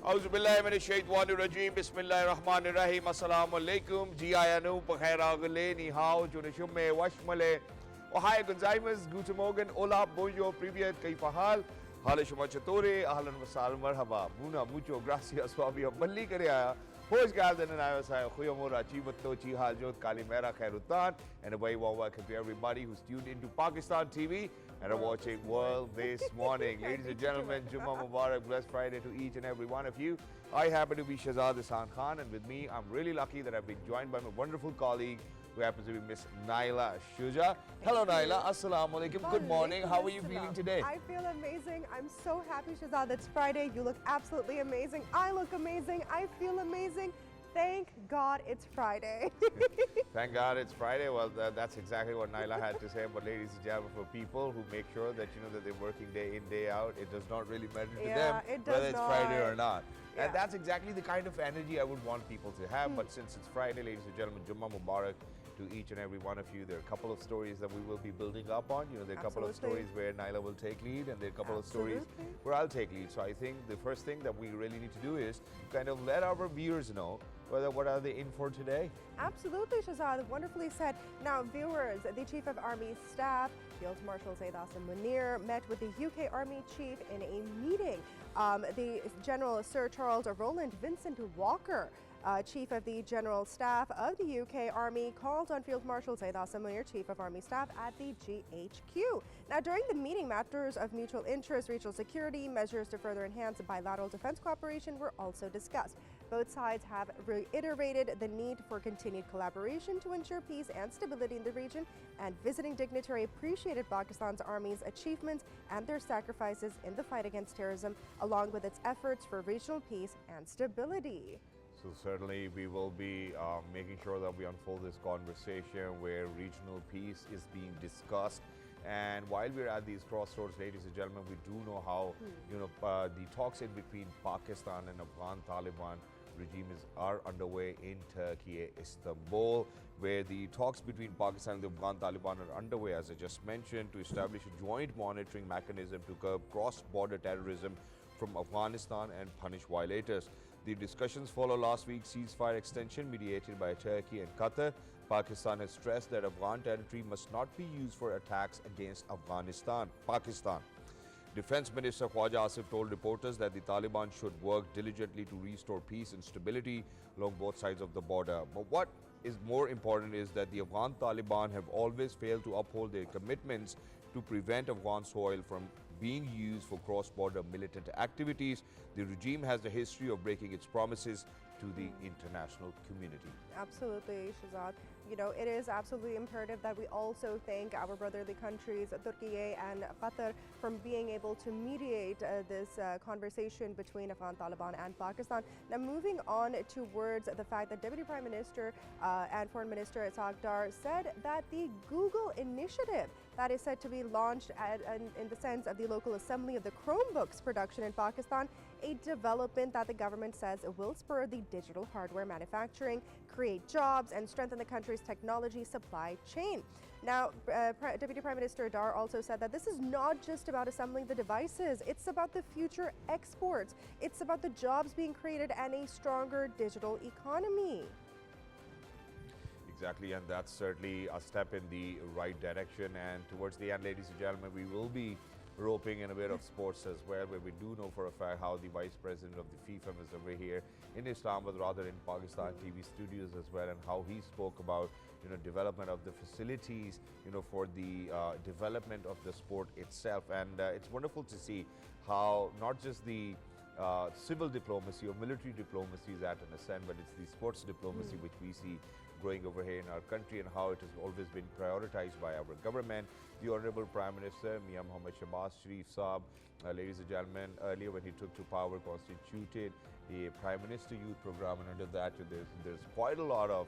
Auzubillahiminash-shaytanir-rajeem. Bismillahir-rahmanir-rahim. Assalamualaikum. Jiayanu, Pakhairagale, Ni Hao, Junashume, Washmale. Ohio Gonzaimas, Guten Morgen, Hola, Bonjour, Privyet, Kaifahal. Hale Shuma Chatore, Ahlan Wasal, Marhaba, Muna, Mucho, Gracias, Wabi, Mali Karia. Hoş geldin and I was Khuyamura, Chivatochi, Haljot, Kalimera, Khairutan, and a very warm welcome to everybody who's tuned into Pakistan TV and are watching World this morning. Ladies and gentlemen, Jummah Mubarak, blessed Friday to each and every one of you. I happen to be Shahzad Khan, and with me, I'm really lucky that I've been joined by my wonderful colleague, who happens to be Miss Naila Shuja. Hello Naila, Assalamu alaikum. Good morning. How are you feeling today? I feel amazing. I'm so happy, Shahzad. It's Friday. You look absolutely amazing. I look amazing. I feel amazing. Thank God it's Friday. Thank God it's Friday. Well, that's exactly what Naila had to say. But ladies and gentlemen, for people who make sure that that they're working day in, day out, it does not really matter to them whether it's Friday or not. Yeah. And that's exactly the kind of energy I would want people to have. But since it's Friday, ladies and gentlemen, Jummah Mubarak to each and every one of you. There are a couple of stories that we will be building up on. There are a couple of stories where Naila will take lead, and there are a couple of stories where I'll take lead. So I think the first thing that we really need to do is kind of let our viewers know what are they in for today. Absolutely, Shahzad. Wonderfully said. Now, viewers, the Chief of Army Staff, Field Marshal Zaid Munir, met with the UK Army Chief in a meeting. The General Sir Charles Roland Vincent Walker, Chief of the General Staff of the UK Army, called on Field Marshal Zaid Munir, Chief of Army Staff at the GHQ. Now, during the meeting, matters of mutual interest, regional security, measures to further enhance bilateral defense cooperation were also discussed. Both sides have reiterated the need for continued collaboration to ensure peace and stability in the region, and visiting dignitary appreciated Pakistan's Army's achievements and their sacrifices in the fight against terrorism, along with its efforts for regional peace and stability. So certainly we will be making sure that we unfold this conversation where regional peace is being discussed. And while we're at these crossroads, ladies and gentlemen, we do know how the talks in between Pakistan and Afghan Taliban regimes are underway in Turkey, Istanbul, where the talks between Pakistan and the Afghan Taliban are underway, as I just mentioned, to establish a joint monitoring mechanism to curb cross-border terrorism from Afghanistan and punish violators. The discussions follow last week's ceasefire extension mediated by Turkey and Qatar. Pakistan has stressed that Afghan territory must not be used for attacks against Pakistan. Defense Minister Khwaja Asif told reporters that the Taliban should work diligently to restore peace and stability along both sides of the border. But what is more important is that the Afghan Taliban have always failed to uphold their commitments to prevent Afghan soil from being used for cross-border militant activities. The regime has a history of breaking its promises to the international community. Absolutely, Shahzad. It is absolutely imperative that we also thank our brotherly countries, Turkiyye and Qatar, from being able to mediate this conversation between Afghan Taliban and Pakistan. Now, moving on towards the fact that Deputy Prime Minister and Foreign Minister Akbar said that the Google initiative that is said to be launched in the sense of the local assembly of the Chromebooks production in Pakistan, a development that the government says will spur the digital hardware manufacturing, create jobs, and strengthen the country's technology supply chain. Now, Deputy Prime Minister Dar also said that this is not just about assembling the devices, it's about the future exports, it's about the jobs being created and a stronger digital economy. Exactly, and that's certainly a step in the right direction. And towards the end, ladies and gentlemen, we will be roping in a bit of sports as well, where we do know for a fact how the Vice President of the FIFA was over here in Islamabad, rather in Pakistan TV studios as well, and how he spoke about development of the facilities for the development of the sport itself. And it's wonderful to see how not just the civil diplomacy or military diplomacy is at an ascent, but it's the sports diplomacy which we see growing over here in our country, and how it has always been prioritized by our government. The Honorable Prime Minister Mian Mohammad Shahbaz Sharif Saab, ladies and gentlemen, earlier when he took to power, constituted a Prime Minister Youth Program, and under that there's quite a lot of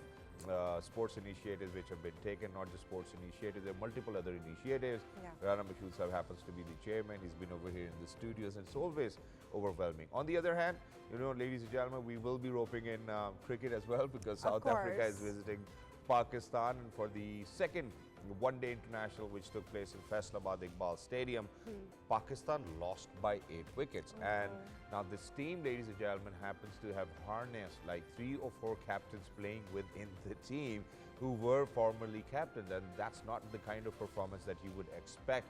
sports initiatives which have been taken. Not just sports initiatives, there are multiple other initiatives. Rana Mashood Sahab happens to be the chairman. He's been over here in the studios, and it's always overwhelming. On the other hand, ladies and gentlemen, we will be roping in cricket as well, because South Africa is visiting Pakistan, and for the second one-day international which took place in Faisalabad Iqbal Stadium, Pakistan lost by 8 wickets. And now this team, ladies and gentlemen, happens to have harnessed like 3 or 4 captains playing within the team who were formerly captains, and that's not the kind of performance that you would expect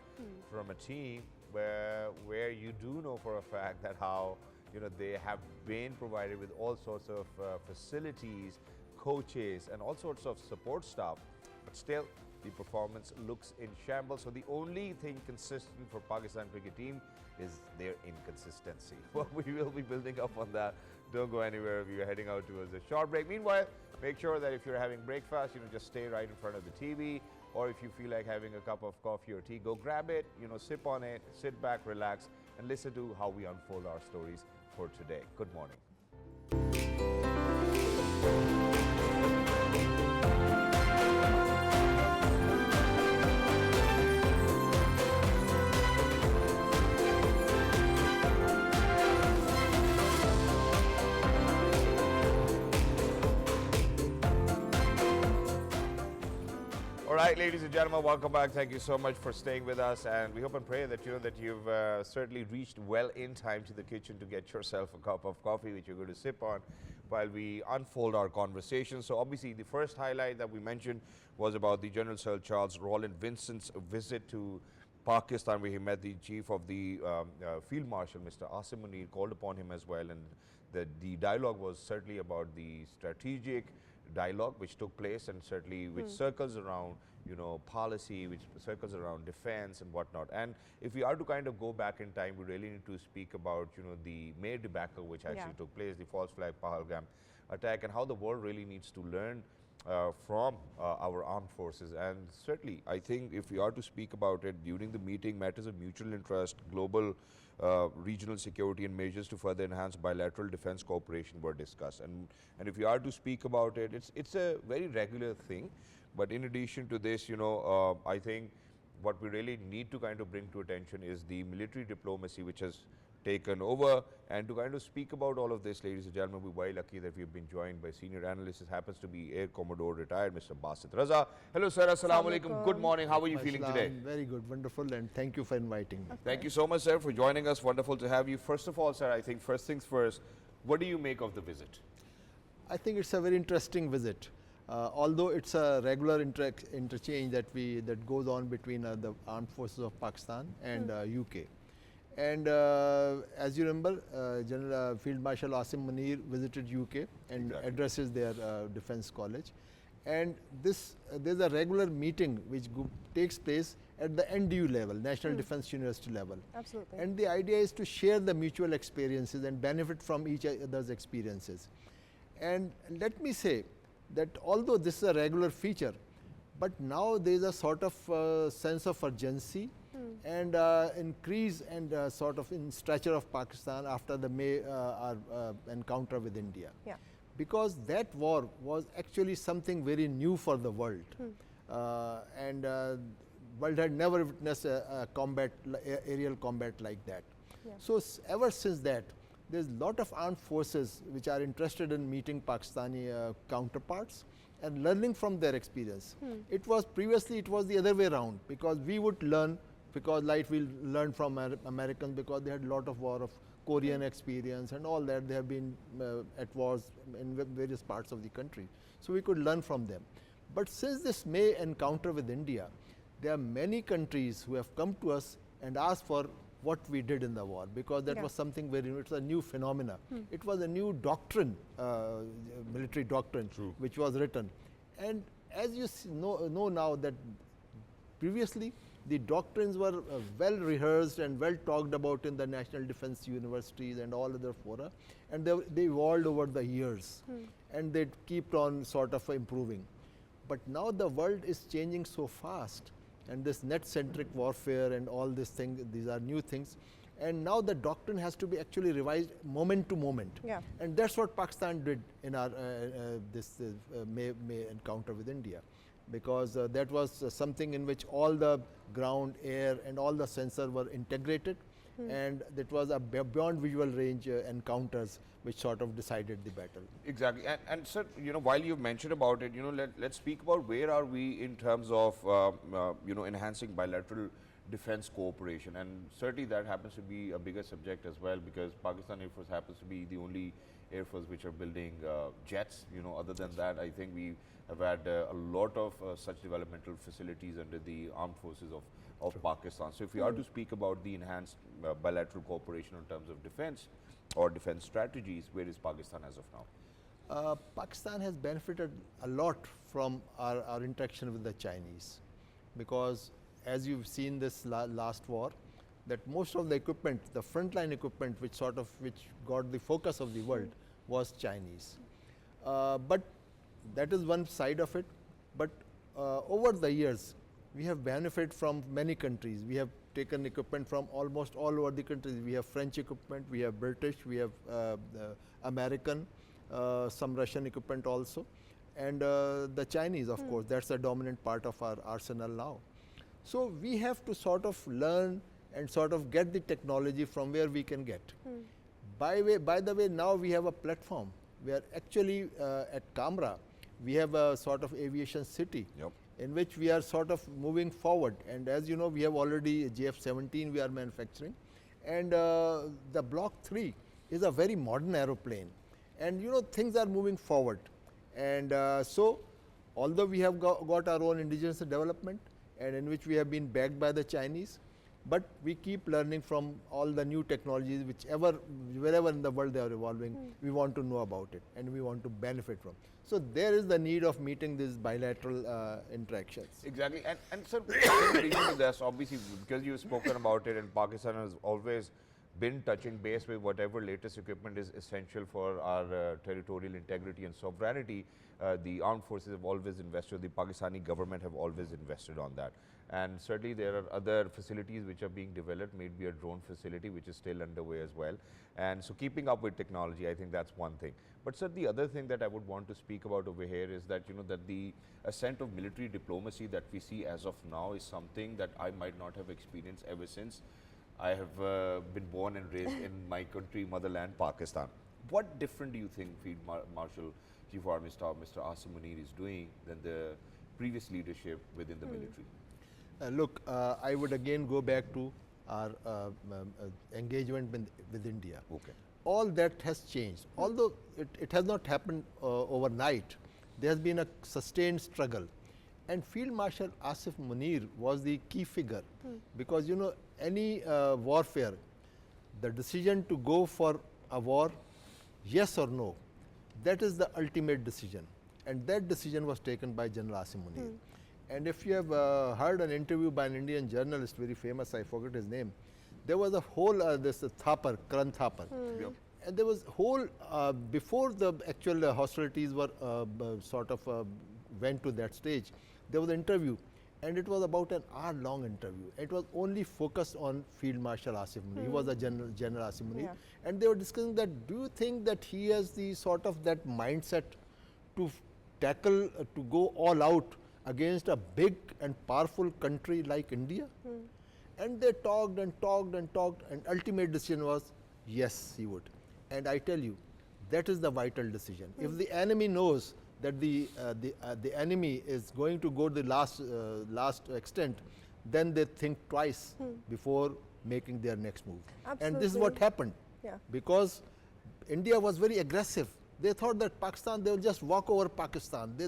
from a team where you do know for a fact that how they have been provided with all sorts of facilities, coaches and all sorts of support staff, but still the performance looks in shambles. So the only thing consistent for Pakistan cricket team is their inconsistency. Well, we will be building up on that. Don't go anywhere. We are heading out towards a short break. Meanwhile, make sure that if you're having breakfast, just stay right in front of the TV, or if you feel like having a cup of coffee or tea, go grab it, sip on it, sit back, relax, and listen to how we unfold our stories for today. Good morning. All right, ladies and gentlemen, welcome back. Thank you so much for staying with us, and we hope and pray that you've certainly reached well in time to the kitchen to get yourself a cup of coffee, which you're going to sip on while we unfold our conversation. So obviously, the first highlight that we mentioned was about the General Sir Charles Roland Vincent's visit to Pakistan, where he met the Chief of the Field Marshal, Mr. Asim Munir, called upon him as well, and the dialogue was certainly about the strategic dialogue which took place, and certainly which circles around policy, which circles around defense and whatnot. And if we are to kind of go back in time, we really need to speak about the May debacle which actually took place, the false flag Pak-Afghan attack, and how the world really needs to learn from our armed forces. And certainly I think if we are to speak about it during the meeting, matters of mutual interest, global regional security and measures to further enhance bilateral defense cooperation were discussed. And if you are to speak about it, it's a very regular thing. But in addition to this, I think what we really need to kind of bring to attention is the military diplomacy which has taken over. And to kind of speak about all of this, ladies and gentlemen, we're very lucky that we've been joined by senior analyst. It happens to be Air Commodore retired, Mr. Basit. RAZA. Hello, sir. Assalamu alaikum. Good morning. How are you feeling today? Very good, wonderful, and thank you for inviting me. Thank you so much, sir, for joining us. Wonderful to have you. First of all, sir, I think first things first, what do you make of the visit? I think it's a very interesting visit. Although it's a regular interchange that goes on between the armed forces of Pakistan and UK. And as you remember, General Field Marshal Asim Munir visited UK and addresses their defense college. And there's a regular meeting which takes place at the NDU level, National Defense University level. Absolutely. And the idea is to share the mutual experiences and benefit from each other's experiences. And let me say that although this is a regular feature, but now there is a sort of sense of urgency and increase and sort of in stature of Pakistan after the May encounter with India. Yeah. Because that war was actually something very new for the world. And world had never witnessed a aerial combat like that. Yeah. So ever since that, there's a lot of armed forces which are interested in meeting Pakistani counterparts and learning from their experience. Previously it was the other way around, because we would learn, because like we learned from Americans, because they had a lot of war of Korean experience and all that. They have been at wars in various parts of the country. So we could learn from them. But since this May encounter with India, there are many countries who have come to us and asked for what we did in the war, because that was something very new. It was a new phenomena. It was a new doctrine, military doctrine, which was written. And as you know now that previously the doctrines were well rehearsed and well talked about in the national defense universities and all other fora, and they evolved over the years, and they keep on sort of improving. But now the world is changing so fast, and this net-centric warfare and all these things, these are new things. And now the doctrine has to be actually revised moment to moment. Yeah. And that's what Pakistan did in our this May encounter with India. Because that was something in which all the ground, air and all the sensors were integrated. and it was a beyond visual range encounters which sort of decided the battle. Exactly. And sir, you know, while you mentioned about it, you know, let's speak about where are we in terms of, you know, enhancing bilateral defense cooperation. And certainly that happens to be a bigger subject as well, because Pakistan Air Force happens to be the only Air Force which are building jets. You know, other than that, I think we have had a lot of such developmental facilities under the armed forces of Pakistan. So if we are to speak about the enhanced bilateral cooperation in terms of defense or defense strategies, where is Pakistan as of now? Pakistan has benefited a lot from our interaction with the Chinese, because as you've seen this last war, that most of the equipment, the frontline equipment which got the focus of the world was Chinese. But that is one side of it. But over the years, we have benefited from many countries. We have taken equipment from almost all over the countries. We have French equipment, we have British, we have American, some Russian equipment also, and the Chinese, of course. That's a dominant part of our arsenal now. So we have to sort of learn and sort of get the technology from where we can get. By the way, now we have a platform where actually at Kamra, we have a sort of aviation city. Yep. In which we are sort of moving forward, and as you know, we have already JF-17 we are manufacturing, and the Block 3 is a very modern aeroplane, and you know, things are moving forward. And so although we have got our own indigenous development, and in which we have been backed by the Chinese, but we keep learning from all the new technologies, wherever in the world they are evolving. We want to know about it and we want to benefit from. So there is the need of meeting these bilateral interactions. Exactly. And sir, in to this, obviously, because you've spoken about it, and Pakistan has always been touching base with whatever latest equipment is essential for our territorial integrity and sovereignty. The armed forces have always invested, the Pakistani government have always invested on that. And certainly there are other facilities which are being developed, maybe a drone facility which is still underway as well. And so keeping up with technology, I think that's one thing. But sir, the other thing that I would want to speak about over here is that, you know, that the ascent of military diplomacy that we see as of now is something that I might not have experienced ever since I have been born and raised in my country, motherland, Pakistan. What different do you think Field Marshal Chief of Army Staff Mr. Asim Munir is doing than the previous leadership within the military? Look, I would again go back to our engagement with India. Okay. All that has changed. Although it has not happened overnight, there has been a sustained struggle. And Field Marshal Asim Munir was the key figure, because you know, any warfare, the decision to go for a war, yes or no, that is the ultimate decision. And that decision was taken by General Asim Munir. And if you have heard an interview by an Indian journalist, very famous, I forget his name, there was a whole, this Thapar, Karan Thapar. Yep. And there was whole, before the actual hostilities were sort of went to that stage, there was an interview, and it was about an hour-long interview. It was only focused on Field Marshal Asim Munir. He was a General Asim Munir. And they were discussing that, do you think that he has the sort of that mindset to tackle, to go all out against a big and powerful country like India? And they talked and talked and talked, and ultimate decision was, yes, he would. And I tell you, that is the vital decision. If the enemy knows that the enemy is going to go to the last extent, then they think twice before making their next move. Absolutely. And this is what happened, because India was very aggressive. They thought that Pakistan, they will just walk over Pakistan. They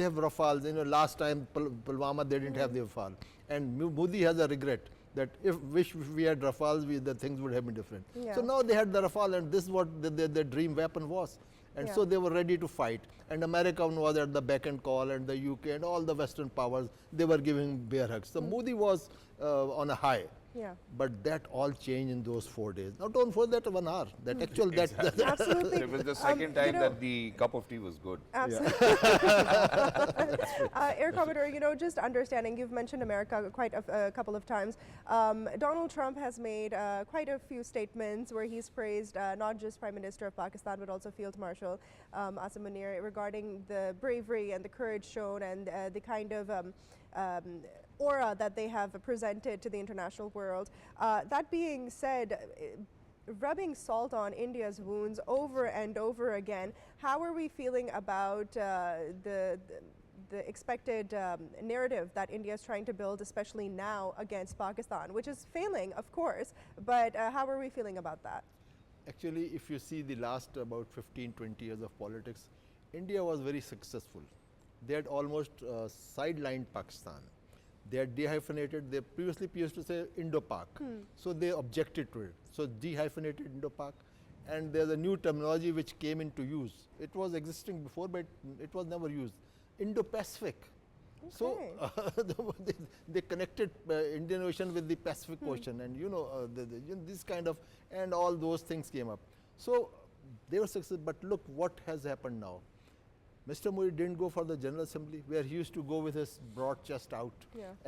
have Rafales. You know, last time Pulwama, they didn't have the Rafale. And Modi has a regret that if we had Rafales, the things would have been different. So now they had the Rafale, and this is what their dream weapon was. And so they were ready to fight. And America was at the beck and call, and the UK and all the Western powers, they were giving bear hugs. So Modi was on a high. But that all changed in those 4 days. Not only for that 1 hour. That actual Exactly. Absolutely. It was the second time that the cup of tea was good. Absolutely. Air Commodore, you know, just understanding, you've mentioned America quite a couple of times. Donald Trump has made quite a few statements where he's praised not just Prime Minister of Pakistan, but also Field Marshal. Asim Munir, regarding the bravery and the courage shown and the kind of aura that they have presented to the international world. That being said, rubbing salt on India's wounds over and over again, how are we feeling about the expected narrative that India is trying to build, especially now against Pakistan, which is failing, of course, but how are we feeling about that? Actually, if you see the last about 15-20 years of politics, India was very successful. They had almost sidelined Pakistan. They had dehyphenated, they previously used to say Indo-Pak, so they objected to it. So dehyphenated Indo-Pak, and there's a new terminology which came into use. It was existing before, but it was never used. Indo-Pacific. Okay. So they connected Indian Ocean with the Pacific Ocean, and this kind of, and all those things came up. So they were successful, but look what has happened now. Mr. Modi didn't go for the General Assembly, where he used to go with his broad chest out,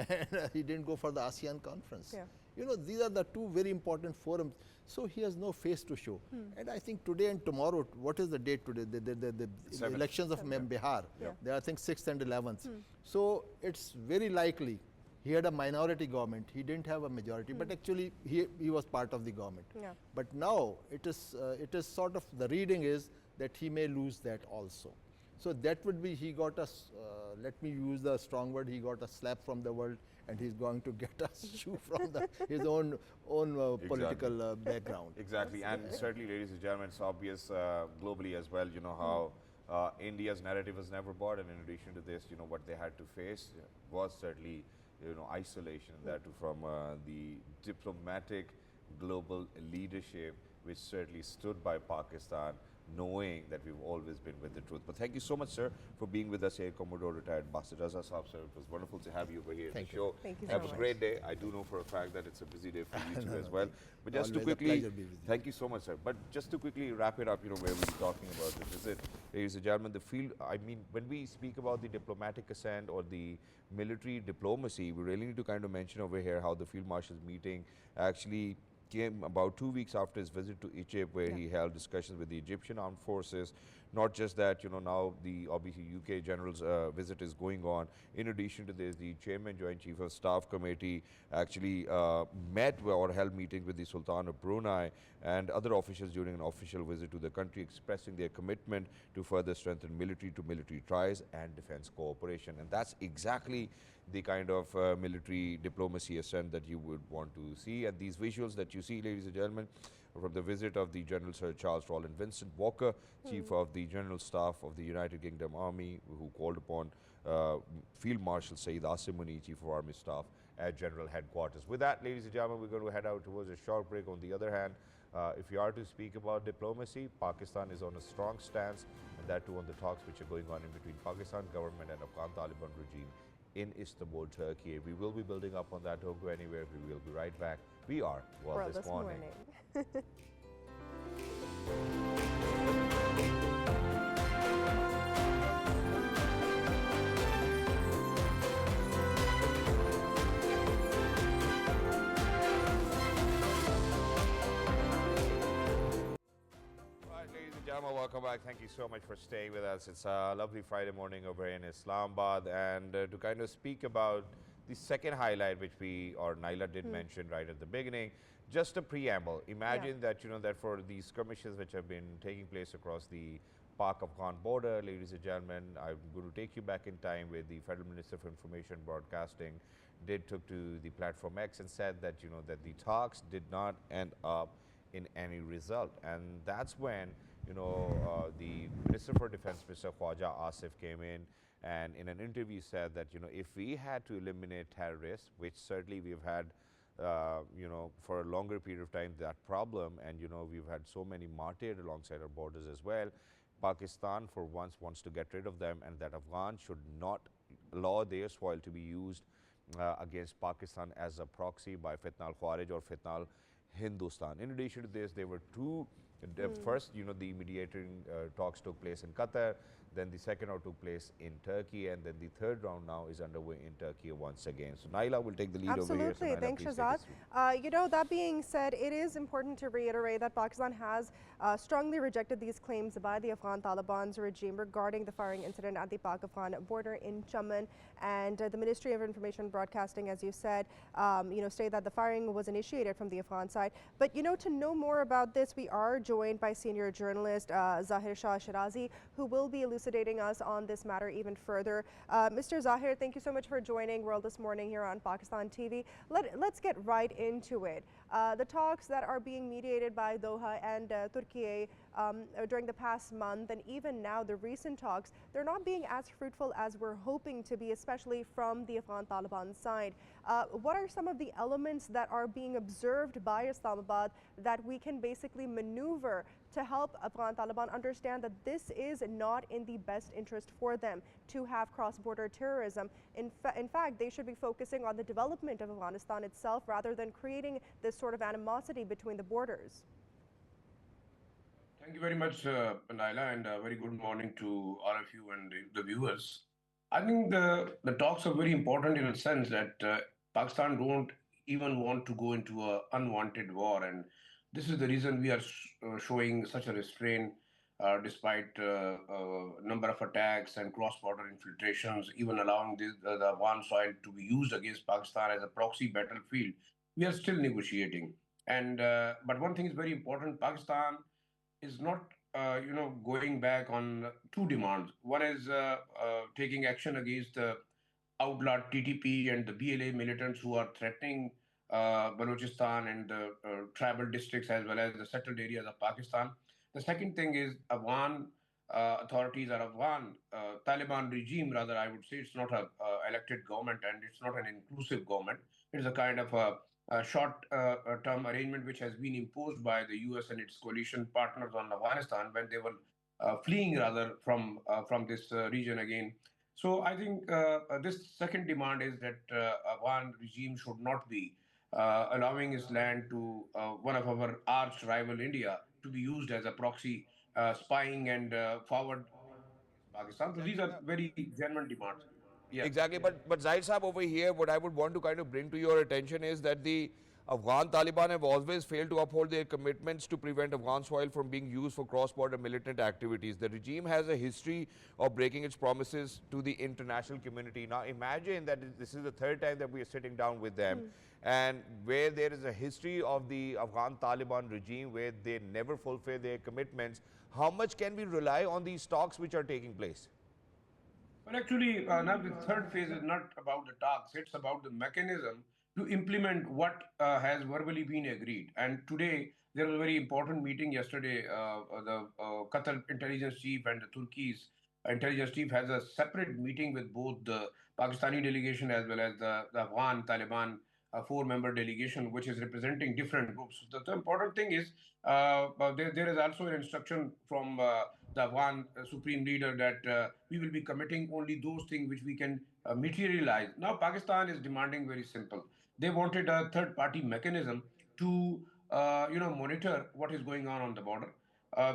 and he didn't go for the ASEAN conference. These are the two very important forums. So he has no face to show. And I think today and tomorrow, what is the date today? The elections of Bihar. They are, I think, 6th and 11th. So it's very likely he had a minority government. He didn't have a majority, but actually he was part of the government. But now it is sort of, the reading is that he may lose that also. So that would be, he got a, let me use the strong word, he got a slap from the world, and he's going to get a shoe from his own political background. Exactly, and certainly, ladies and gentlemen, it's obvious globally as well, how India's narrative was never bought, and in addition to this, what they had to face was certainly, isolation, that too from the diplomatic global leadership, which certainly stood by Pakistan, knowing that we've always been with the truth. But thank you so much, sir, for being with us here, Commodore retired Basit Raza Saab, sir. It was wonderful to have you over here at the show. Thank you Have so a much. great day. I do know for a fact that it's a busy day for you too as well. But just to quickly, thank you so much, sir. But just to quickly wrap it up, where we were talking about the visit, ladies and gentlemen, the field, I mean, when we speak about the diplomatic ascent or the military diplomacy, we really need to kind of mention over here how the Field Marshal's meeting actually came about 2 weeks after his visit to Egypt, where he held discussions with the Egyptian armed forces. Not just that, now the obviously UK General's visit is going on. In addition to this, the Chairman Joint Chief of Staff Committee actually met or held meetings with the Sultan of Brunei and other officials during an official visit to the country, expressing their commitment to further strengthen military-to-military ties and defense cooperation. And that's exactly the kind of military diplomacy ascent that you would want to see. And these visuals that you see, ladies and gentlemen, from the visit of the General Sir Charles Roland Vincent Walker, Chief of the General Staff of the United Kingdom Army, who called upon Field Marshal Syed Asimuni, Chief of Army Staff, at General Headquarters. With that, ladies and gentlemen, we're going to head out towards a short break. On the other hand, if you are to speak about diplomacy, Pakistan is on a strong stance, and that too on the talks which are going on in between Pakistan government and Afghan Taliban regime in Istanbul, Turkey. We will be building up on that. Don't go anywhere. We will be right back. We are World This Morning. Welcome back. Thank you so much for staying with us. It's a lovely Friday morning over in Islamabad, and to kind of speak about the second highlight, which Naila did mention right at the beginning, just a preamble. Imagine that, that for these skirmishes which have been taking place across the Pak-Afghan border, ladies and gentlemen, I'm going to take you back in time where the Federal Minister for Information Broadcasting took to the platform X and said that, that the talks did not end up in any result. And that's when the Minister for Defense, Mr. Khwaja Asif, came in and in an interview said that, if we had to eliminate terrorists, which certainly we've had, for a longer period of time, that problem, and, we've had so many martyred alongside our borders as well, Pakistan for once wants to get rid of them, and that Afghan should not allow their soil to be used against Pakistan as a proxy by Fitna al-Khawarij or Fitna al-Hindustan. In addition to this, there were two. First, the mediating talks took place in Qatar. then the second round took place in Turkey, and then the third round now is underway in Turkey once again. So Naila will take the lead over here. So Absolutely. Naila, Thanks, please take Shahzad. us through. You know, that being said, it is important to reiterate that Pakistan has strongly rejected these claims by the Afghan Taliban's regime regarding the firing incident at the Pak-Afghan border in Chaman. And the Ministry of Information and Broadcasting, as you said, state that the firing was initiated from the Afghan side. But, to know more about this, we are joined by senior journalist ZAHIR SHERAZI, who will be elucidating us on this matter even further. Mr. ZAHIR, thank you so much for joining World This Morning here on Pakistan TV. Let's get right into it. The talks that are being mediated by Doha and Turkiyye during the past month, and even now the recent talks, they're not being as fruitful as we're hoping to be, especially from the Afghan Taliban side. What are some of the elements that are being observed by Islamabad that we can basically maneuver to help Afghan Taliban understand that this is not in the best interest for them to have cross-border terrorism? In fact, they should be focusing on the development of Afghanistan itself rather than creating this sort of animosity between the borders. Thank you very much, Naila, and a very good morning to all of you and the viewers. I think the talks are very important in a sense that Pakistan don't even want to go into an unwanted war, and this is the reason we are showing such a restraint despite number of attacks and cross-border infiltrations, even allowing the Afghan soil to be used against Pakistan as a proxy battlefield. We are still negotiating, and but one thing is very important: Pakistan is not, going back on two demands. One is taking action against the outlawed TTP and the BLA militants who are threatening Balochistan and the tribal districts as well as the settled areas of Pakistan. The second thing is Afghan authorities or Afghan Taliban regime, rather, I would say it's not a elected government and it's not an inclusive government. It's a kind of a short-term arrangement which has been imposed by the US and its coalition partners on Afghanistan when they were fleeing rather from this region again. So I think this second demand is that Afghan regime should not be allowing its land to one of our arch rival India to be used as a proxy spying and forward Pakistan. So these are very genuine demands. Yeah. Exactly, but Zahid Saab, over here, what I would want to kind of bring to your attention is that the Afghan Taliban have always failed to uphold their commitments to prevent Afghan soil from being used for cross-border militant activities. The regime has a history of breaking its promises to the international community. Now imagine that this is the third time that we are sitting down with them, and where there is a history of the Afghan Taliban regime where they never fulfill their commitments. How much can we rely on these talks which are taking place? Well, actually, now the third phase is not about the talks, it's about the mechanism to implement what has verbally been agreed. And today, there was a very important meeting yesterday. The Qatar intelligence chief and the Turkey's intelligence chief has a separate meeting with both the Pakistani delegation as well as the Afghan Taliban four-member delegation, which is representing different groups. The important thing is there is also an instruction from the Afghan supreme leader that we will be committing only those things which we can materialize. Now, Pakistan is demanding very simple. They wanted a third-party mechanism to, monitor what is going on the border.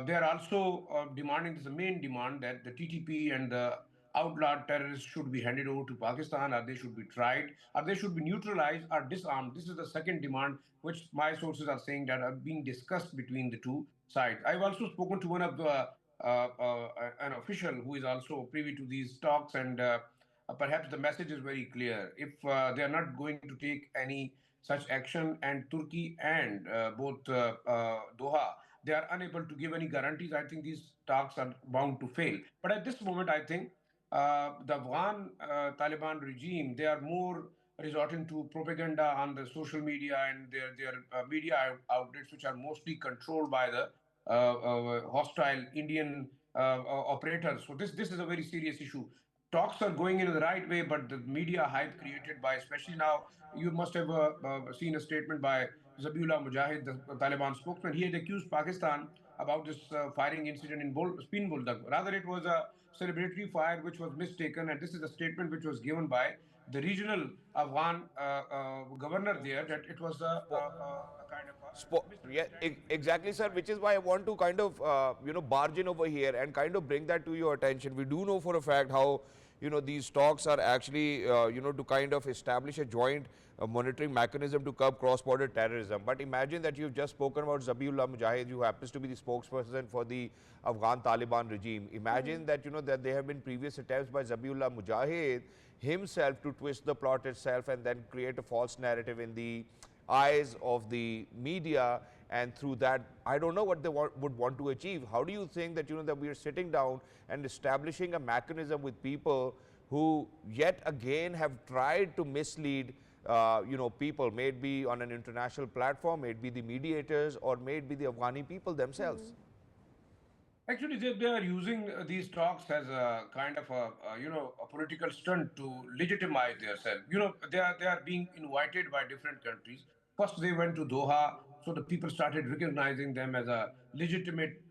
They are also demanding, this is the main demand, that the TTP and the outlawed terrorists should be handed over to Pakistan, or they should be tried, or they should be neutralized or disarmed. This is the second demand, which my sources are saying that are being discussed between the two sides. I've also spoken to one of the an official who is also privy to these talks, and perhaps the message is very clear. If they are not going to take any such action, and Turkey and both Doha, they are unable to give any guarantees, I think these talks are bound to fail. But at this moment, I think the Afghan Taliban regime, they are more resorting to propaganda on the social media and their media outlets, which are mostly controlled by the hostile Indian operators. So this is a very serious issue. Talks are going in the right way, but the media hype created by, especially now, you must have seen a statement by Zabiullah Mujahid, the Taliban spokesman. He had accused Pakistan about this firing incident in Spin Buldak. Rather, it was a celebratory fire which was mistaken, and this is a statement which was given by the regional Afghan governor there, that it was a kind of a Yeah, misunderstanding between exactly, two sir. sides. Which is why I want to kind of, barge in over here and kind of bring that to your attention. We do know for a fact how, these talks are actually, to kind of establish a joint monitoring mechanism to curb cross-border terrorism. But imagine that you've just spoken about Zabiullah Mujahid, who happens to be the spokesperson for the Afghan Taliban regime. Imagine that, that there have been previous attempts by Zabiullah Mujahid himself to twist the plot itself and then create a false narrative in the eyes of the media, and through that, I don't know what they would want to achieve. How do you think that, that we are sitting down and establishing a mechanism with people who yet again have tried to mislead, people, may it be on an international platform, may it be the mediators, or may it be the Afghani people themselves? Actually, they are using these talks as a kind of a political stunt to legitimize themselves. They are being invited by different countries. First, they went to Doha, so the people started recognizing them as a legitimate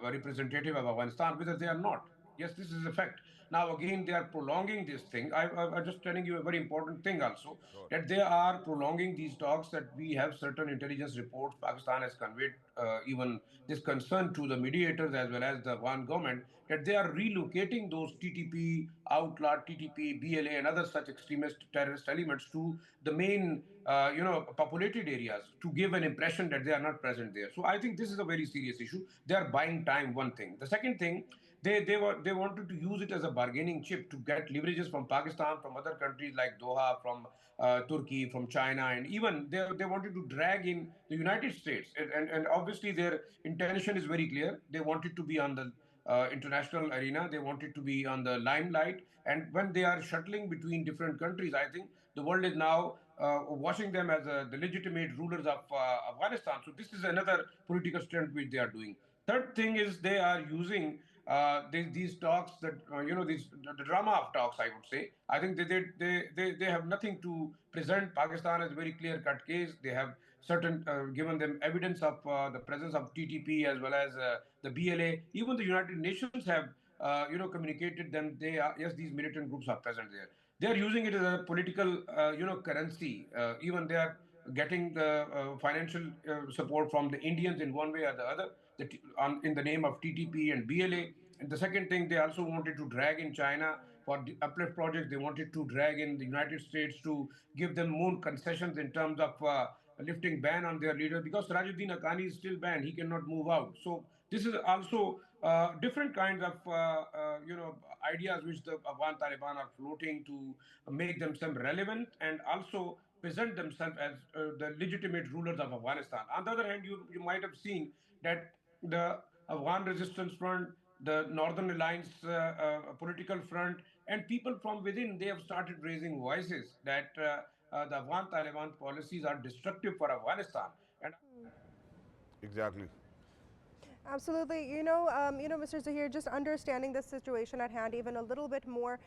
representative of Afghanistan, whether they are not. Yes, this is a fact. Now, again, they are prolonging this thing. I'm just telling you a very important thing also, that they are prolonging these talks, that we have certain intelligence reports. Pakistan has conveyed even this concern to the mediators as well as the Afghan government, that they are relocating those TTP, outlawed TTP, BLA, and other such extremist terrorist elements to the main, populated areas to give an impression that they are not present there. So I think this is a very serious issue. They are buying time, one thing. The second thing, they wanted to use it as a bargaining chip to get leverages from Pakistan, from other countries like Doha, from Turkey, from China, and even they wanted to drag in the United States. And obviously their intention is very clear. They wanted to be on the international arena. They wanted to be on the limelight. And when they are shuttling between different countries, I think the world is now watching them as the legitimate rulers of Afghanistan. So this is another political stunt which they are doing. Third thing is they are using these talks, that the drama of talks, I would say. I think they have nothing to present Pakistan as a very clear cut case. They have certain given them evidence of the presence of TTP as well as the BLA. Even the United Nations have communicated them. They are, yes, these militant groups are present there. They are using it as a political currency. Even they are getting the financial support from the Indians in one way or the other, in the name of TTP and BLA. And the second thing, they also wanted to drag in China for the uplift project. They wanted to drag in the United States to give them more concessions in terms of lifting ban on their leader, because Rajuddin Haqqani is still banned. He cannot move out. So this is also different kinds of ideas which the Afghan Taliban are floating to make themselves relevant and also present themselves as the legitimate rulers of Afghanistan. On the other hand, you might have seen that the Afghan Resistance Front, the Northern Alliance political front, and people from within, they have started raising voices that the Afghan Taliban policies are destructive for Afghanistan. And Exactly. Absolutely. Mr. Zahir, just understanding the situation at hand even a little bit more,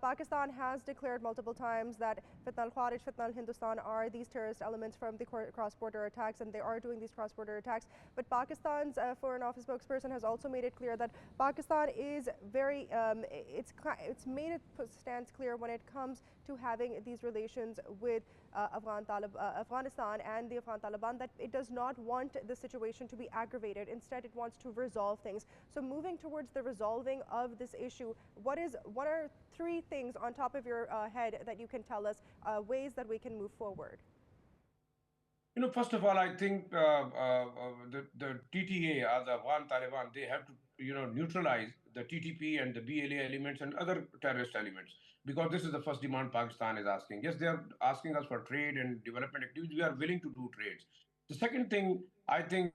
Pakistan has declared multiple times that Fitna al-Kharij, Fitna al-Hindustan are these terrorist elements from the cross-border attacks, and they are doing these cross-border attacks. But Pakistan's Foreign Office spokesperson has also made it clear that Pakistan is very, it's made its stance clear when it comes to having these relations with Afghanistan and the Afghan Taliban, that it does not want the situation to be aggravated. Instead, it wants to resolve things. So moving towards the resolving of this issue, what are three things on top of your head that you can tell us, ways that we can move forward? First of all, I think the TTA, or the Afghan Taliban, they have to, neutralize the TTP and the BLA elements and other terrorist elements, because this is the first demand Pakistan is asking. Yes, they are asking us for trade and development activities. We are willing to do trades. The second thing, I think.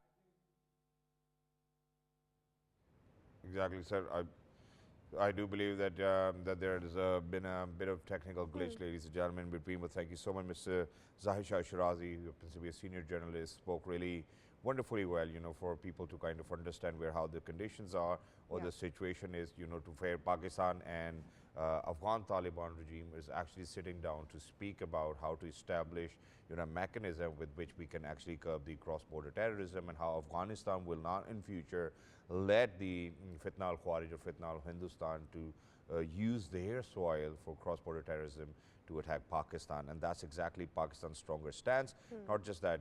Exactly, sir. I do believe that that there has been a bit of technical glitch, ladies and gentlemen, in between. But thank you so much, Mr. Zahir SHERAZI, who happens to be a senior journalist, spoke really wonderfully well, for people to kind of understand how the conditions are, or the situation is, to where Pakistan and Afghan Taliban regime is actually sitting down to speak about how to establish, a mechanism with which we can actually curb the cross-border terrorism, and how Afghanistan will not in future let the Fitna al-Kharij or Fitna al-Hindustan to use their soil for cross-border terrorism to attack Pakistan, and that's exactly Pakistan's stronger stance. Not just that,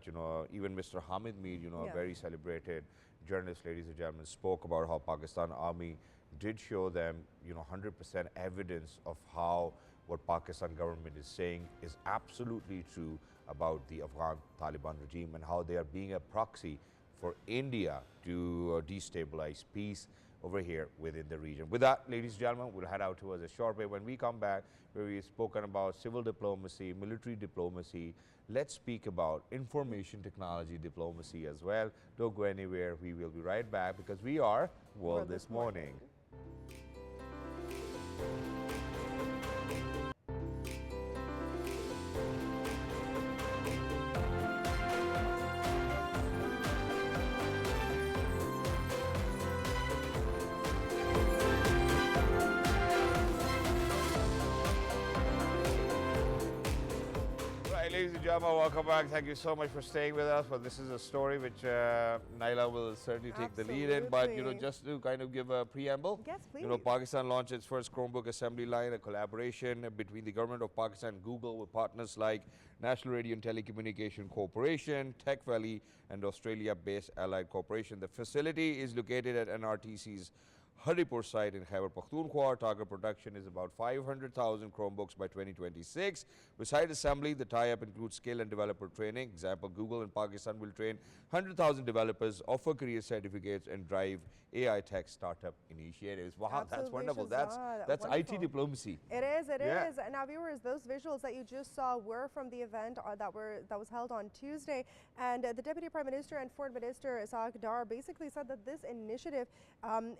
even Mr. Hamid Mir, a very celebrated journalist, ladies and gentlemen, spoke about how Pakistan Army did show them, 100% evidence of how what Pakistan government is saying is absolutely true about the Afghan Taliban regime and how they are being a proxy for India to destabilize peace over here within the region. With that, ladies and gentlemen, we'll head out towards a short break. When we come back, where we've spoken about civil diplomacy, military diplomacy, let's speak about information technology diplomacy as well. Don't go anywhere. We will be right back because we are World This Morning. Ladies and gentlemen, welcome back. Thank you so much for staying with us. Well, this is a story which Naila will certainly take the lead in. But, just to kind of give a preamble. Yes, please. Pakistan launched its first Chromebook assembly line, a collaboration between the government of Pakistan and Google with partners like National Radio and Telecommunication Corporation, Tech Valley, and Australia-based Allied Corporation. The facility is located at NRTC's Haripur site in Khyber Pakhtunkhwa. Target production is about 500,000 Chromebooks by 2026. Besides assembly, the tie-up includes skill and developer training. Example, Google in Pakistan will train 100,000 developers, offer career certificates, and drive AI tech startup initiatives. Wow, that's wonderful. That's IT diplomacy. It is. It is. Now, viewers, those visuals that you just saw were from the event that was held on Tuesday, and the Deputy Prime Minister and Foreign Minister Akbar basically said that this initiative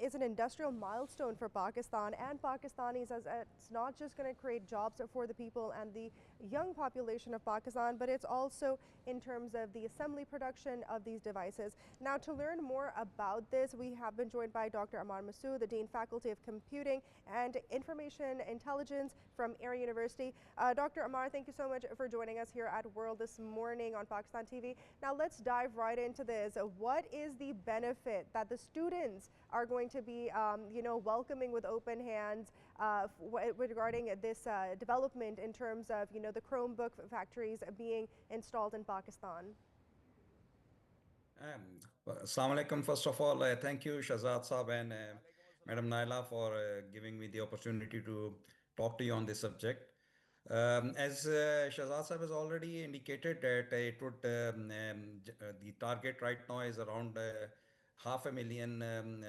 is an industrial milestone for Pakistan and Pakistanis, as it's not just going to create jobs for the people and the young population of Pakistan, but it's also in terms of the assembly production of these devices. Now, to learn more about this, we have been joined by Dr. AMMAR, the Dean Faculty of Computing and Information Intelligence from Air University. Dr. AMMAR, thank you so much for joining us here at World This Morning on Pakistan TV. Now, let's dive right into this. What is the benefit that the students are going to be, welcoming with open hands regarding this development in terms of, the Chromebook factories being installed in Pakistan? Assalamu alaikum. First of all, thank you, Shahzad Saab and Madam Naila, for giving me the opportunity to talk to you on this subject. As Shahzad Saab has already indicated that it would, the target right now is around 500,000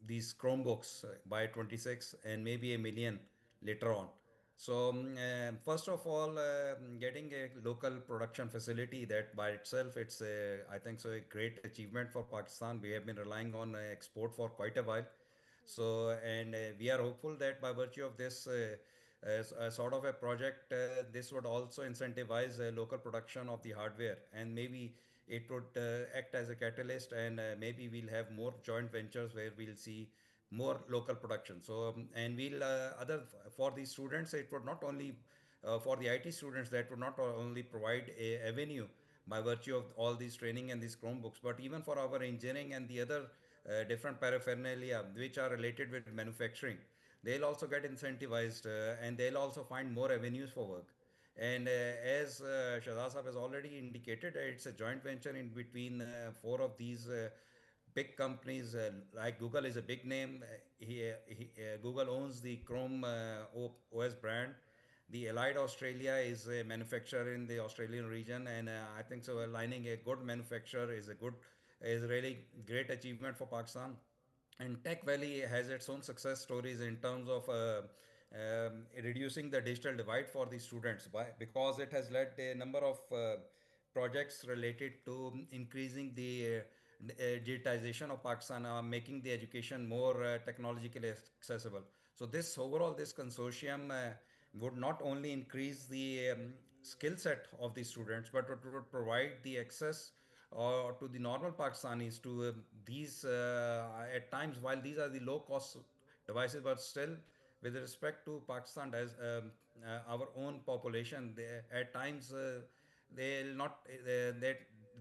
these Chromebooks by 26 and maybe 1 million later on. So first of all, getting a local production facility, that by itself, it's I think so a great achievement for Pakistan. We have been relying on export for quite a while. So, and we are hopeful that by virtue of this sort of a project, this would also incentivize local production of the hardware, and maybe it would act as a catalyst, and maybe we'll have more joint ventures where we'll see more local production. So, and we'll for these students, it would not only for the IT students, that would not only provide a avenue by virtue of all these training and these Chromebooks, but even for our engineering and the other different paraphernalia which are related with manufacturing, they'll also get incentivized and they'll also find more avenues for work. And as Shahzad Saab has already indicated, it's a joint venture in between 4 of these big companies. Like Google is a big name. Google owns the Chrome OS brand. The Allied Australia is a manufacturer in the Australian region, and I think so aligning a good manufacturer is really great achievement for Pakistan. And Tech Valley has its own success stories in terms of reducing the digital divide for the students, because it has led a number of projects related to increasing the digitization of Pakistan, making the education more technologically accessible. So this overall, this consortium would not only increase the skill set of the students, but it would provide the access to the normal Pakistanis to these at times, while these are the low cost devices, but still with respect to Pakistan as our own population, at times they'll not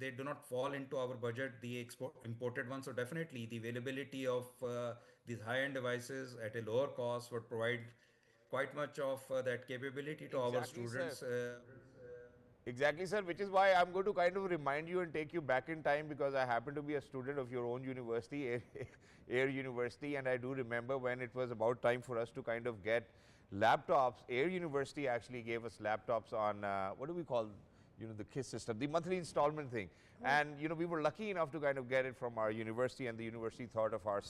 they do not fall into our budget, the imported ones. So definitely the availability of these high-end devices at a lower cost would provide quite much of that capability to our Exactly, sir. students. Exactly, sir, which is why I'm going to kind of remind you and take you back in time, because I happen to be a student of your own university, Air University, and I do remember when it was about time for us to kind of get laptops. Air University actually gave us laptops on, what do we call, the KISS system, the monthly installment thing. And, we were lucky enough to kind of get it from our university, and the university thought of our,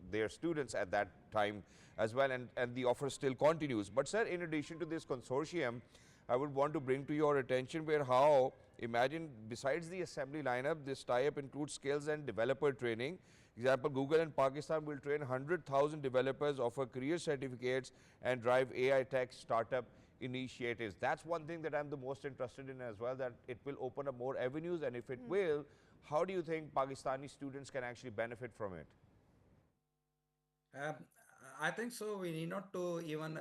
their students at that time as well, and the offer still continues. But, sir, in addition to this consortium, I would want to bring to your attention where how, imagine, besides the assembly lineup, this tie-up includes skills and developer training. Example, Google and Pakistan will train 100,000 developers, offer career certificates, and drive AI tech startup initiatives. That's one thing that I'm the most interested in as well, that it will open up more avenues, and if it will, how do you think Pakistani students can actually benefit from it? Um, I think so. We need not to even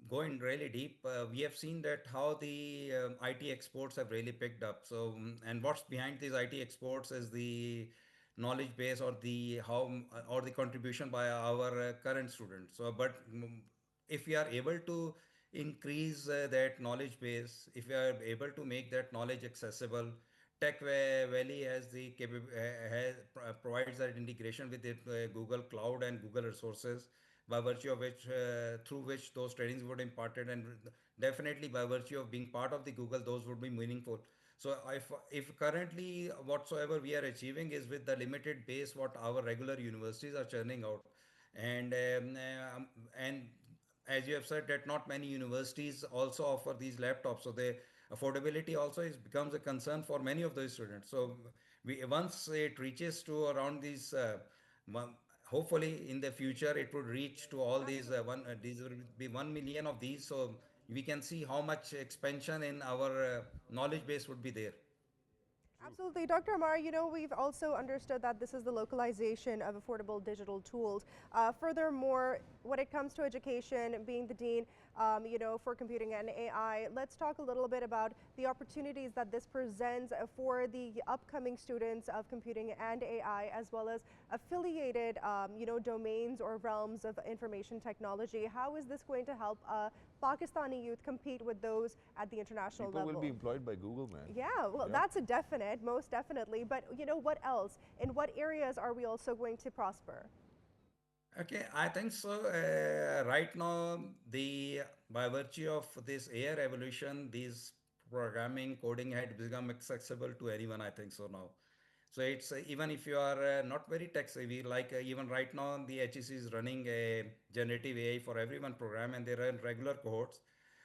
go in really deep. We have seen that how the IT exports have really picked up. So, and what's behind these IT exports is the knowledge base or the how or the contribution by our current students. So, but if we are able to increase that knowledge base, if we are able to make that knowledge accessible, Valley has provides that integration with the Google Cloud and Google resources, by virtue of which through which those trainings would imparted, and definitely by virtue of being part of the Google, those would be meaningful. So if currently whatsoever we are achieving is with the limited base what our regular universities are churning out, and and as you have said that not many universities also offer these laptops, so the affordability also becomes a concern for many of those students. So we once it reaches to around these hopefully in the future it would reach to all these these will be 1 million of these, so we can see how much expansion in our knowledge base would be there. Absolutely. Dr. Ammar, we've also understood that this is the localization of affordable digital tools. Furthermore, when it comes to education, being the dean, for computing and AI, let's talk a little bit about the opportunities that this presents for the upcoming students of computing and AI, as well as affiliated, domains or realms of information technology. How is this going to help Pakistani youth compete with those at the international level? People will be employed by Google, man. Yeah, well, that's a definite, most definitely. But what else? In what areas are we also going to prosper? Okay, I think so. Right now, by virtue of this AI revolution, these programming, coding had become accessible to anyone. I think so now. So it's even if you are not very tech savvy, like even right now, the HEC is running a generative AI for everyone program, and they run regular cohorts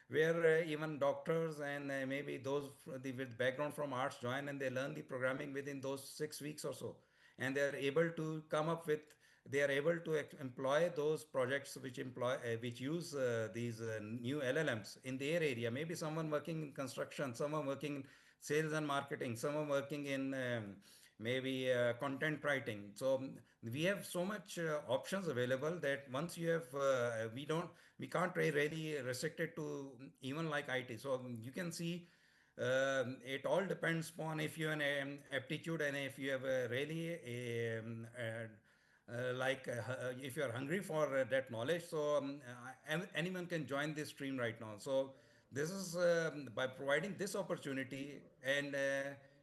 where even doctors and maybe those with background from arts join, and they learn the programming within those 6 weeks or so, and they are able to come up with they are able to employ those projects which employ which use these new LLMs in their area. Maybe someone working in construction, someone working in sales and marketing, someone working in maybe content writing. So we have so much options available that once you have we can't really restrict it to even like IT. So you can see it all depends upon if you have an aptitude, and if you have a really if you are hungry for that knowledge, so anyone can join this stream right now. So this is by providing this opportunity, and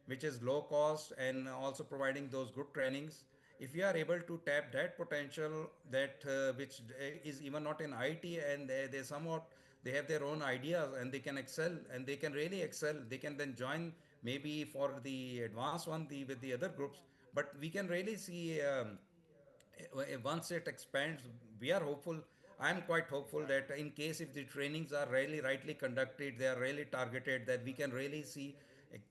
which is low cost, and also providing those good trainings. If you are able to tap that potential, that which is even not in IT, and they somewhat they have their own ideas, and they can excel, and they can really excel, they can then join maybe for the advanced one with the other groups. But we can really see once it expands, we are hopeful. I'm quite hopeful that in case if the trainings are really rightly conducted, they are really targeted, that we can really see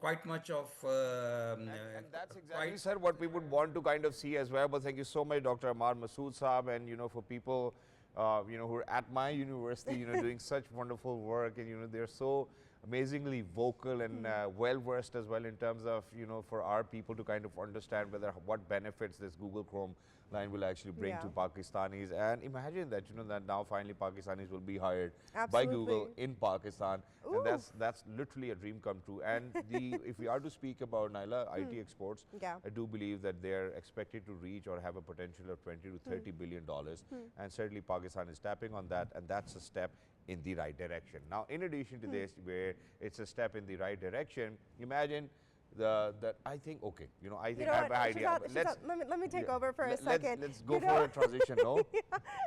quite much of And that's quite. exactly, sir, what we would want to kind of see as well. But thank you so much, Dr. Ammar Masood Saab, and for people, who are at my university, doing such wonderful work, and they're so amazingly vocal and well versed as well in terms of for our people to kind of understand what benefits this Google Chrome line will actually bring Yeah, to Pakistanis. And imagine that, that now finally Pakistanis will be hired by Google absolutely. in Pakistan, and Ooh, that's literally a dream come true. And the if we are to speak about Naila IT exports, yeah. I do believe that they're expected to reach or have a potential of 20 to 30 billion dollars, and certainly Pakistan is tapping on that, and that's a step in the right direction. Now, in addition to this, where it's a step in the right direction, imagine that I think okay, I You think know I what, have an idea. Shahzad, But Shahzad, let me take yeah, over for a second. let's go You for know, a transition. No. yeah.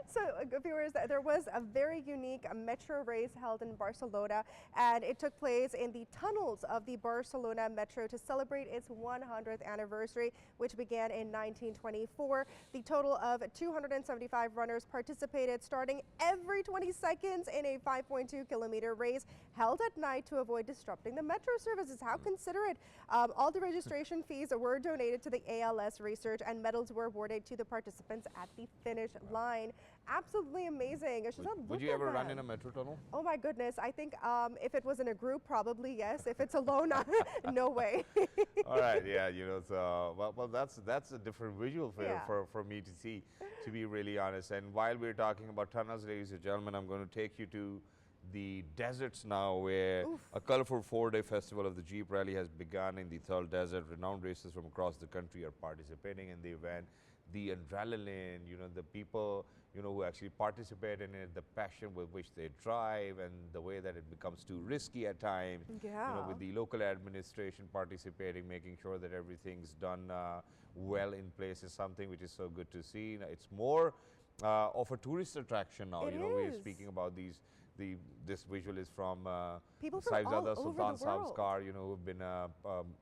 So, viewers, there was a very unique metro race held in Barcelona, and it took place in the tunnels of the Barcelona metro to celebrate its 100th anniversary, which began in 1924. The total of 275 runners participated, starting every 20 seconds in a 5.2-kilometer race held at night to avoid disrupting the metro services. How considerate. All the registration fees were donated to the ALS research, and medals were awarded to the participants at the finish line. Absolutely amazing. Shahzad, Would look you at ever run that. in a metro tunnel? Oh my goodness. I think if it was in a group, probably yes. If it's alone, no way. All right, yeah, so well, that's a different visual Yeah. for me to see, to be really honest. And while we're talking about tunnels, ladies and gentlemen, I'm going to take you to the deserts now, where Oof. a colorful 4-day festival of the Jeep Rally has begun in the Thal Desert. Renowned racers from across the country are participating in the event. The adrenaline, the people, who actually participate in it, the passion with which they drive, and the way that it becomes too risky at times, Yeah. with the local administration participating, making sure that everything's done well in place is something which is so good to see. It's more of a tourist attraction now. It We're is. speaking about this visual is from People from all Sahibzada over Sultan the Saab's world. car, who've been a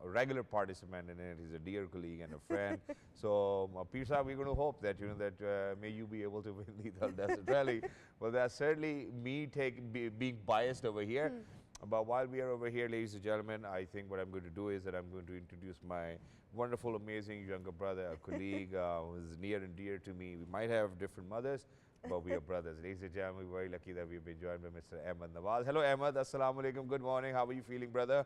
regular participant in it. He's a dear colleague and a friend. So, Pir Saab, we're going to hope that, may you be able to win the Thal Desert Rally. Well, that's certainly me being biased over here. But while we are over here, ladies and gentlemen, I think what I'm going to do is that I'm going to introduce my wonderful, amazing younger brother, a colleague who is near and dear to me. We might have different mothers, but we are brothers. Ladies and gentlemen, we're very lucky that we've been joined by Mr. Ahmad Nawaz. Hello, Ahmad. Assalamu alaikum. Good morning. How are you feeling, brother?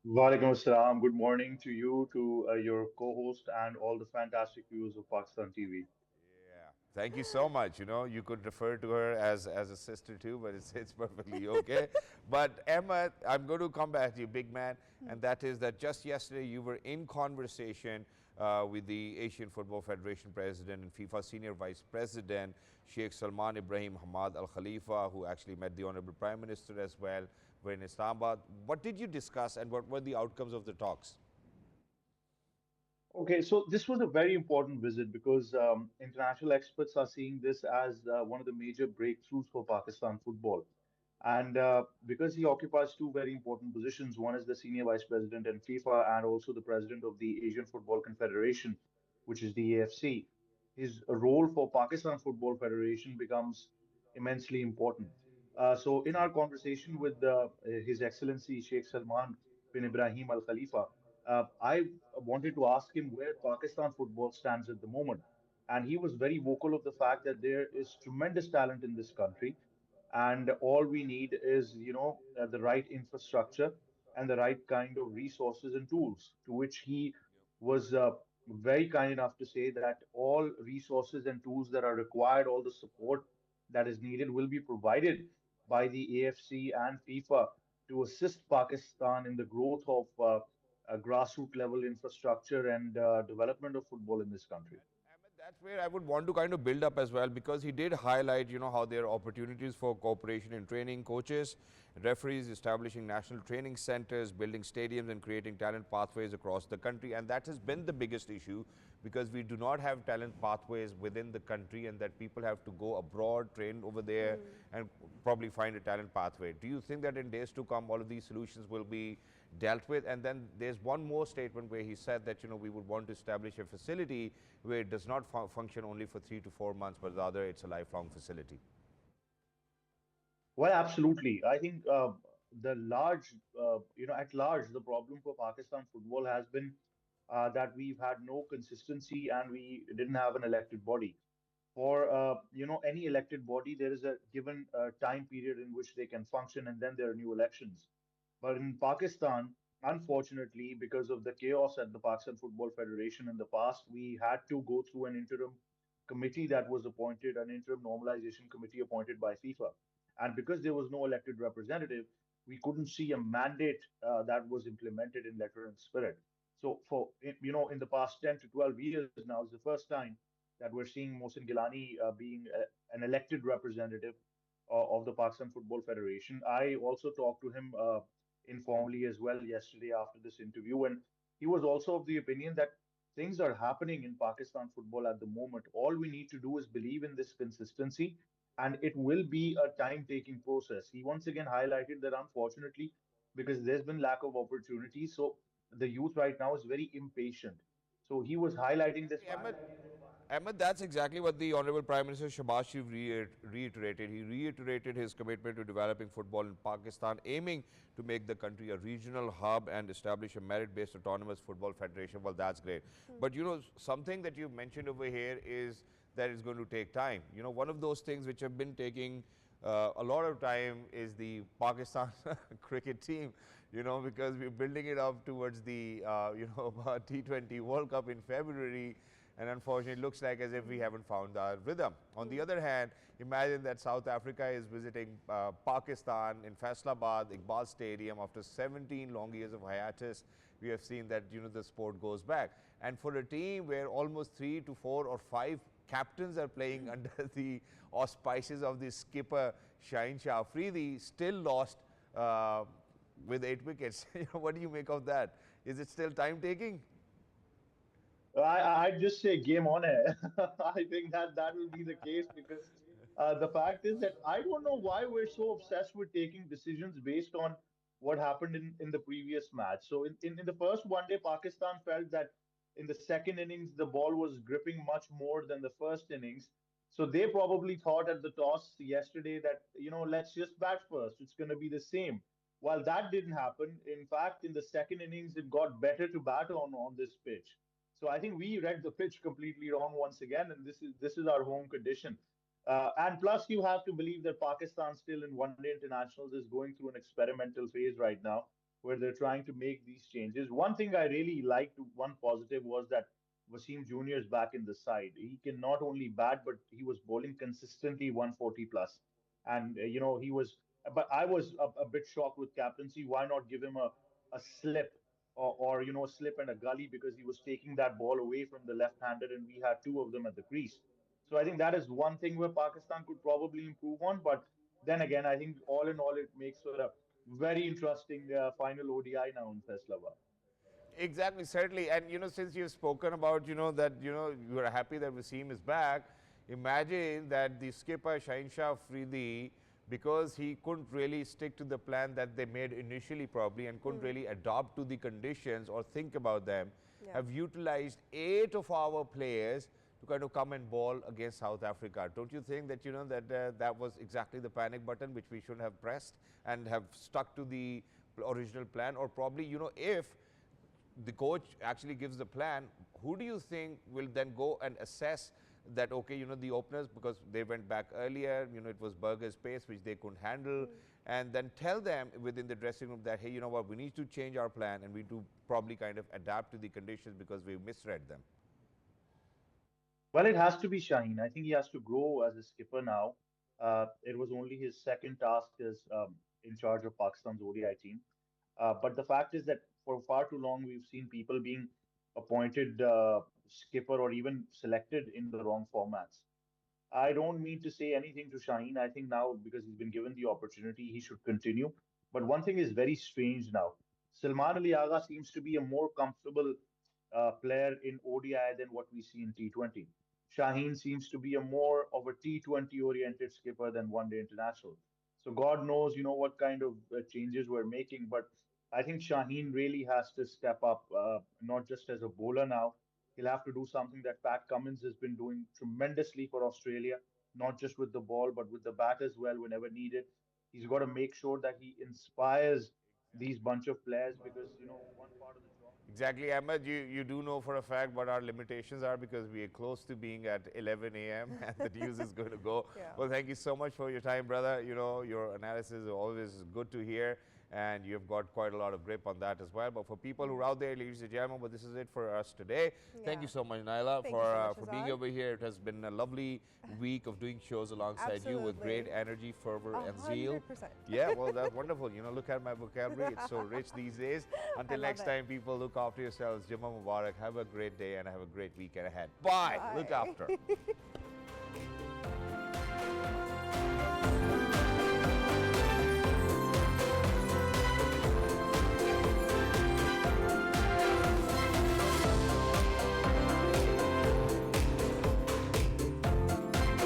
Walaikum assalam. Good morning to you, to your co-host, and all the fantastic viewers of Pakistan TV. Yeah. Thank you so much. You could refer to her as a sister too, but it's perfectly okay. But Emma, I'm going to come back to you, big man, and that is that just yesterday you were in conversation with the Asian Football Federation President and FIFA Senior Vice President, Sheikh Salman Ibrahim Hamad Al Khalifa, who actually met the Honorable Prime Minister as well. We're in Islamabad. What did you discuss, and what were the outcomes of the talks? Okay, so this was a very important visit because international experts are seeing this as one of the major breakthroughs for Pakistan football. And because he occupies two very important positions, one is the senior vice president in FIFA and also the president of the Asian Football Confederation, which is the AFC, his role for Pakistan Football Federation becomes immensely important. So, in our conversation with His Excellency Sheikh Salman bin Ibrahim Al Khalifa, I wanted to ask him where Pakistan football stands at the moment. And he was very vocal of the fact that there is tremendous talent in this country, and all we need is, the right infrastructure and the right kind of resources and tools, to which he was very kind enough to say that all resources and tools that are required, all the support that is needed will be provided by the AFC and FIFA to assist Pakistan in the growth of a grassroots level infrastructure and development of football in this country. Ahmed, that's where I would want to kind of build up as well, because he did highlight, how there are opportunities for cooperation in training, coaches, referees, establishing national training centers, building stadiums, and creating talent pathways across the country. And that has been the biggest issue, because we do not have talent pathways within the country, and that people have to go abroad, train over there, and probably find a talent pathway. Do you think that in days to come, all of these solutions will be dealt with? And then there's one more statement where he said that, we would want to establish a facility where it does not function only for 3 to 4 months, but rather it's a lifelong facility. Well, absolutely. I think at large, the problem for Pakistan football has been that we've had no consistency and we didn't have an elected body. For any elected body, there is a given time period in which they can function, and then there are new elections. But in Pakistan, unfortunately, because of the chaos at the Pakistan Football Federation in the past, we had to go through an interim committee that was appointed, an interim normalization committee appointed by FIFA. And because there was no elected representative, we couldn't see a mandate that was implemented in letter and spirit. So, in the past 10 to 12 years now, is the first time that we're seeing Mohsin Gilani being an elected representative of the Pakistan Football Federation. I also talked to him informally as well yesterday after this interview, and he was also of the opinion that things are happening in Pakistan football at the moment. All we need to do is believe in this consistency, and it will be a time-taking process. He once again highlighted that unfortunately, because there's been lack of opportunities, so the youth right now is very impatient. So he was highlighting this fact. Ahmed, that's exactly what the Honorable Prime Minister Shahbaz Sharif reiterated. He reiterated his commitment to developing football in Pakistan, aiming to make the country a regional hub and establish a merit-based autonomous football federation. Well, that's great. But, something that you mentioned over here is that it's going to take time. One of those things which have been taking a lot of time is the Pakistan cricket team, because we're building it up towards the, T20 World Cup in February. And unfortunately, it looks like as if we haven't found our rhythm. On the other hand, imagine that South Africa is visiting Pakistan in Faisalabad, Iqbal Stadium. After 17 long years of hiatus, we have seen that, the sport goes back. And for a team where almost 3 to 4 or 5 captains are playing under the auspices of the skipper, Shaheen Shah Afridi, still lost with 8 wickets. What do you make of that? Is it still time-taking? I'd just say game on air. I think that will be the case because the fact is that I don't know why we're so obsessed with taking decisions based on what happened in the previous match. So in the first one day, Pakistan felt that in the second innings, the ball was gripping much more than the first innings. So they probably thought at the toss yesterday that, let's just bat first. It's going to be the same. While that didn't happen, in fact, in the second innings, it got better to bat on this pitch. So I think we read the pitch completely wrong once again, and this is our home condition. And plus, you have to believe that Pakistan still in one-day internationals is going through an experimental phase right now, where they're trying to make these changes. One thing I really liked, one positive, was that Wasim Jr. is back in the side. He can not only bat, but he was bowling consistently 140 plus, and he was. But I was a bit shocked with captaincy. Why not give him a slip or a slip and a gully because he was taking that ball away from the left-hander and we had two of them at the crease. So I think that is one thing where Pakistan could probably improve on. But then again, I think all in all, it makes for a very interesting final ODI now in Faisalabad. Exactly, certainly. And, since you've spoken about, that, you are happy that Wasim is back, imagine that the skipper, Shaheen Shah Afridi, because he couldn't really stick to the plan that they made initially probably and couldn't really adopt to the conditions or think about them, have utilized 8 of our players to kind of come and bowl against South Africa. Don't you think that, that was exactly the panic button which we should have pressed and have stuck to the original plan? Or probably, if the coach actually gives the plan, who do you think will then go and assess that, okay, the openers, because they went back earlier, it was Berger's pace, which they couldn't handle, and then tell them within the dressing room that, hey, what, we need to change our plan and we do probably kind of adapt to the conditions because we misread them. Well, it has to be Shaheen. I think he has to grow as a skipper now. It was only his second task as in charge of Pakistan's ODI team. But the fact is that for far too long, we've seen people being appointed skipper or even selected in the wrong formats. I don't mean to say anything to Shaheen. I think now, because he's been given the opportunity, he should continue. But one thing is very strange now. Salman Ali Agha seems to be a more comfortable player in ODI than what we see in T20. Shaheen seems to be a more of a T20 oriented skipper than one day international. So God knows, what kind of changes we're making. But I think Shaheen really has to step up, not just as a bowler now. He'll have to do something that Pat Cummins has been doing tremendously for Australia, not just with the ball, but with the bat as well whenever needed. He's got to make sure that he inspires these bunch of players because, one part of the job. Exactly, Ahmed, you do know for a fact what our limitations are because we are close to being at 11 a.m. and the news is going to go. Well, thank you so much for your time, brother. Your analysis is always good to hear. and you've got quite a lot of grip on that as well. But for people who are out there, ladies and gentlemen, but this is it for us today. Thank you so much, Naila, Thank you so much, for being Shahzad. over here. It has been a lovely week of doing shows alongside you with great energy, fervor, and zeal. 100%. Yeah, well, that's wonderful. You know, look at my vocabulary. It's so rich these days. Until next time, people, look after yourselves. Jummah Mubarak. Have a great day and have a great weekend ahead. Bye. Bye. Look after.